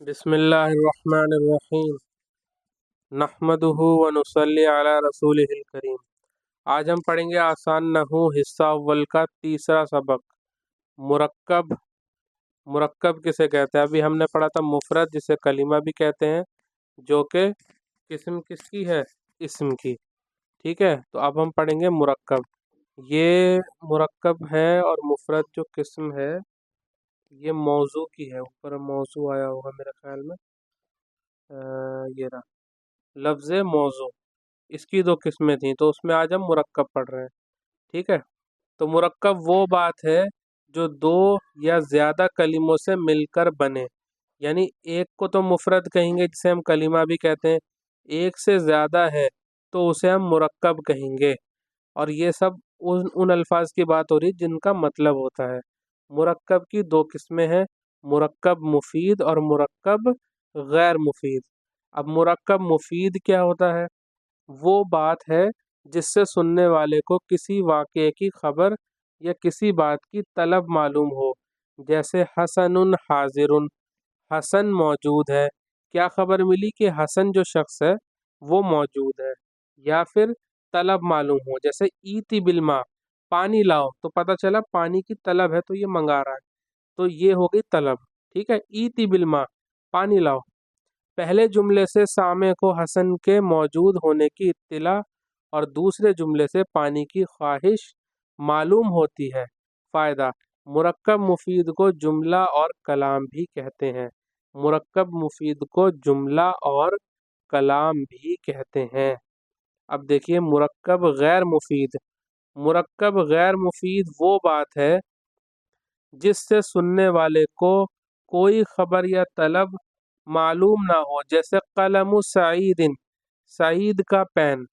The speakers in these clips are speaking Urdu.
بسم اللہ الرحمن الرحیم نحمدہ ونصلی علی رسولہ الکریم۔ آج ہم پڑھیں گے آسان نحو حصہ اول کا تیسرا سبق، مرکب۔ مرکب کسے کہتے ہیں؟ ابھی ہم نے پڑھا تھا مفرد جسے کلمہ بھی کہتے ہیں، جو کہ قسم کس کی ہے؟ اسم کی۔ ٹھیک ہے، تو اب ہم پڑھیں گے مرکب۔ یہ مرکب ہے اور مفرد جو قسم ہے یہ موضوع کی ہے، اوپر موضوع آیا ہوگا میرے خیال میں، یہ رہا لفظ موضوع۔ اس کی دو قسمیں تھیں، تو اس میں آج ہم مرکب پڑھ رہے ہیں۔ ٹھیک ہے، تو مرکب وہ بات ہے جو دو یا زیادہ کلموں سے مل کر بنے، یعنی ایک کو تو مفرد کہیں گے جسے ہم کلمہ بھی کہتے ہیں، ایک سے زیادہ ہے تو اسے ہم مرکب کہیں گے۔ اور یہ سب ان الفاظ کی بات ہو رہی جن کا مطلب ہوتا ہے۔ مرکب کی دو قسمیں ہیں، مرکب مفید اور مرکب غیر مفید۔ اب مرکب مفید کیا ہوتا ہے؟ وہ بات ہے جس سے سننے والے کو کسی واقعے کی خبر یا کسی بات کی طلب معلوم ہو، جیسے حسن حاضر، حسن موجود ہے۔ کیا خبر ملی؟ کہ حسن جو شخص ہے وہ موجود ہے۔ یا پھر طلب معلوم ہو، جیسے ایتی بالماء، پانی لاؤ، تو پتہ چلا پانی کی طلب ہے تو یہ منگا رہا ہے، تو یہ ہو گئی طلب۔ ٹھیک ہے، ایتی بالماء، پانی لاؤ۔ پہلے جملے سے سامع کو حسن کے موجود ہونے کی اطلاع اور دوسرے جملے سے پانی کی خواہش معلوم ہوتی ہے۔ فائدہ: مرکب مفید کو جملہ اور کلام بھی کہتے ہیں۔ مرکب مفید کو جملہ اور کلام بھی کہتے ہیں۔ اب دیکھیے مرکب غیر مفید۔ مرکب غیر مفید وہ بات ہے جس سے سننے والے کو کوئی خبر یا طلب معلوم نہ ہو، جیسے قلم سعید، سعید کا پین۔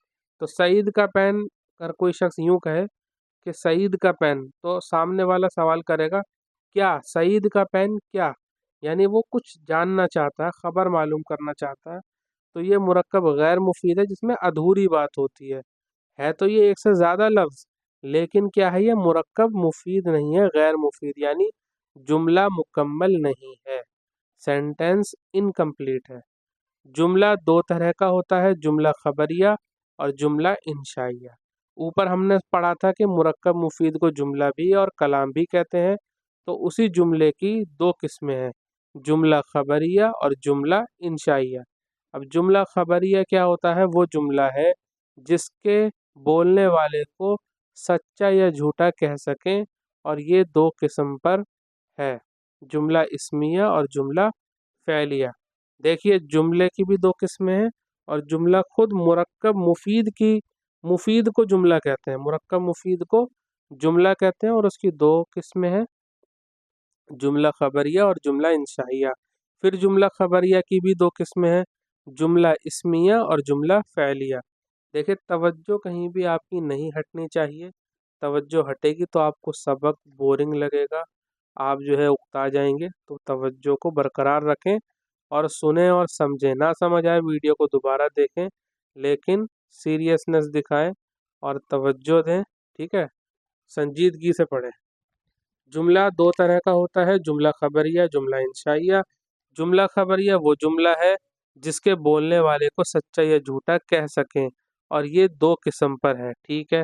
تو سعید کا پین، اگر کوئی شخص یوں کہے کہ سعید کا پین، تو سامنے والا سوال کرے گا کیا سعید کا پین کیا؟ یعنی وہ کچھ جاننا چاہتا ہے، خبر معلوم کرنا چاہتا ہے۔ تو یہ مرکب غیر مفید ہے جس میں ادھوری بات ہوتی ہے تو یہ ایک سے زیادہ لفظ، لیکن کیا ہے؟ یہ مرکب مفید نہیں ہے، غیر مفید، یعنی جملہ مکمل نہیں ہے، سینٹینس انکمپلیٹ ہے۔ جملہ دو طرح کا ہوتا ہے، جملہ خبریہ اور جملہ انشائیہ۔ اوپر ہم نے پڑھا تھا کہ مرکب مفید کو جملہ بھی اور کلام بھی کہتے ہیں، تو اسی جملے کی دو قسمیں ہیں، جملہ خبریہ اور جملہ انشائیہ۔ اب جملہ خبریہ کیا ہوتا ہے؟ وہ جملہ ہے جس کے بولنے والے کو سچا یا جھوٹا کہہ سکیں، اور یہ دو قسم پر ہے، جملہ اسمیہ اور جملہ فعلیہ۔ دیکھیے جملے کی بھی دو قسمیں ہیں، اور جملہ خود مرکب مفید کو جملہ کہتے ہیں، مرکب مفید کو جملہ کہتے ہیں، اور اس کی دو قسمیں ہیں، جملہ خبریہ اور جملہ انشائیہ۔ پھر جملہ خبریہ کی بھی دو قسمیں ہیں، جملہ اسمیہ اور جملہ فعلیہ۔ دیکھیں توجہ کہیں بھی آپ کی نہیں ہٹنی چاہیے، توجہ ہٹے گی تو آپ کو سبق بورنگ لگے گا، آپ جو ہے اکتا جائیں گے۔ تو توجہ کو برقرار رکھیں اور سنیں اور سمجھیں، نہ سمجھ آئے ویڈیو کو دوبارہ دیکھیں، لیکن سیریسنس دکھائیں اور توجہ دیں۔ ٹھیک ہے، سنجیدگی سے پڑھیں۔ جملہ دو طرح کا ہوتا ہے، جملہ خبریہ، جملہ انشائیہ۔ جملہ خبریہ وہ جملہ ہے جس کے بولنے والے کو سچا یا جھوٹا کہہ سکیں، اور یہ دو قسم پر ہے۔ ٹھیک ہے،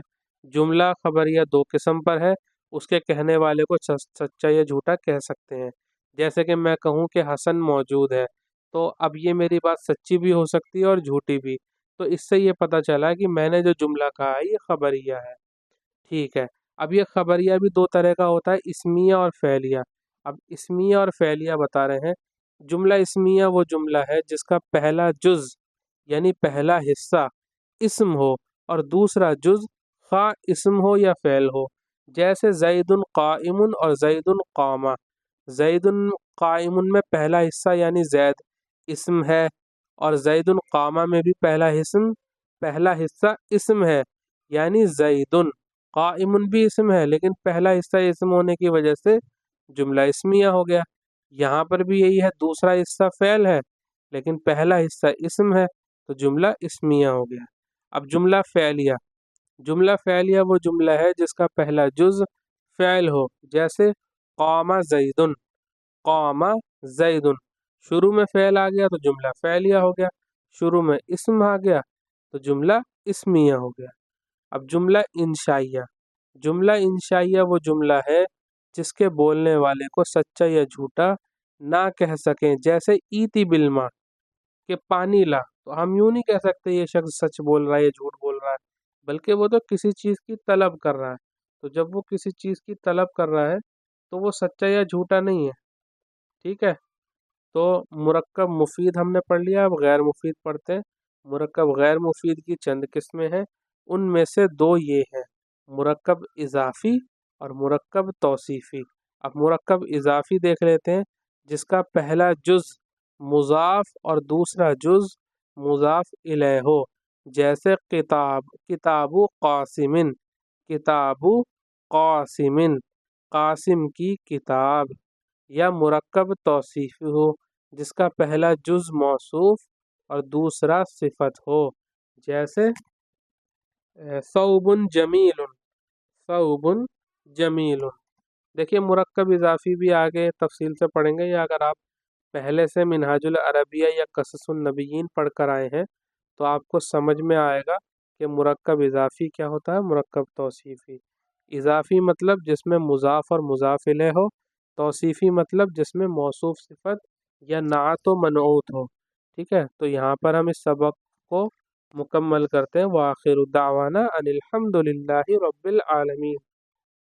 جملہ خبریہ دو قسم پر ہے، اس کے کہنے والے کو سچا یا جھوٹا کہہ سکتے ہیں۔ جیسے کہ میں کہوں کہ حسن موجود ہے، تو اب یہ میری بات سچی بھی ہو سکتی ہے اور جھوٹی بھی، تو اس سے یہ پتہ چلا کہ میں نے جو جملہ کہا ہے یہ خبریہ ہے۔ ٹھیک ہے، اب یہ خبریہ بھی دو طرح کا ہوتا ہے، اسمیہ اور فعلیہ۔ اب اسمیہ اور فعلیہ بتا رہے ہیں۔ جملہ اسمیہ وہ جملہ ہے جس کا پہلا جز یعنی پہلا حصہ اسم ہو اور دوسرا جز خواہ اسم ہو یا فعل ہو، جیسے زید قائم اور زید قامہ۔ زید قائم میں پہلا حصہ یعنی زید اسم ہے، اور زید قامہ میں بھی پہلا حصہ اسم ہے یعنی زید۔ قائم بھی اسم ہے لیکن پہلا حصہ اسم ہونے کی وجہ سے جملہ اسمیہ ہو گیا۔ یہاں پر بھی یہی ہے، دوسرا حصہ فعل ہے لیکن پہلا حصہ اسم ہے تو جملہ اسمیہ ہو گیا۔ اب جملہ فعلیہ، جملہ فعلیہ وہ جملہ ہے جس کا پہلا جز فعل ہو، جیسے قام زید، قام زید۔ شروع میں فعل آ گیا تو جملہ فعلیہ ہو گیا، شروع میں اسم آ گیا تو جملہ اسمیہ ہو گیا۔ اب جملہ انشائیہ وہ جملہ ہے جس کے بولنے والے کو سچا یا جھوٹا نہ کہہ سکیں، جیسے ایتی بالما کہ پانی لا، تو ہم یوں نہیں کہہ سکتے یہ شخص سچ بول رہا ہے یا جھوٹ بول رہا ہے، بلکہ وہ تو کسی چیز کی طلب کر رہا ہے، تو جب وہ کسی چیز کی طلب کر رہا ہے تو وہ سچا یا جھوٹا نہیں ہے، ٹھیک ہے۔ تو مرکب مفید ہم نے پڑھ لیا، اب غیر مفید پڑھتے ہیں۔ مرکب غیر مفید کی چند قسمیں ہیں، ان میں سے دو یہ ہیں، مرکب اضافی اور مرکب توصیفی۔ اب مرکب اضافی دیکھ لیتے ہیں، جس کا پہلا جز مضاف اور دوسرا جز مضاف الیہ ہو، جیسے کتاب قاسمن، کتاب قاسمن، قاسم کی کتاب۔ یا مرکب توصیفی ہو، جس کا پہلا جز موصوف اور دوسرا صفت ہو، جیسے ثوب جمیل، ثوب جمیل۔ دیکھیے مرکب اضافی بھی آگے تفصیل سے پڑھیں گے، یا اگر آپ پہلے سے منہاج العربیہ یا قصص النبیین پڑھ کر آئے ہیں تو آپ کو سمجھ میں آئے گا کہ مرکب اضافی کیا ہوتا ہے، مرکب توصیفی۔ اضافی مطلب جس میں مضاف اور مضاف الیہ ہو، توصیفی مطلب جس میں موصوف صفت یا نعت و منعوت ہو، ٹھیک ہے۔ تو یہاں پر ہم اس سبق کو مکمل کرتے ہیں۔ وآخر دعوانا ان الحمد للہ رب العالمین۔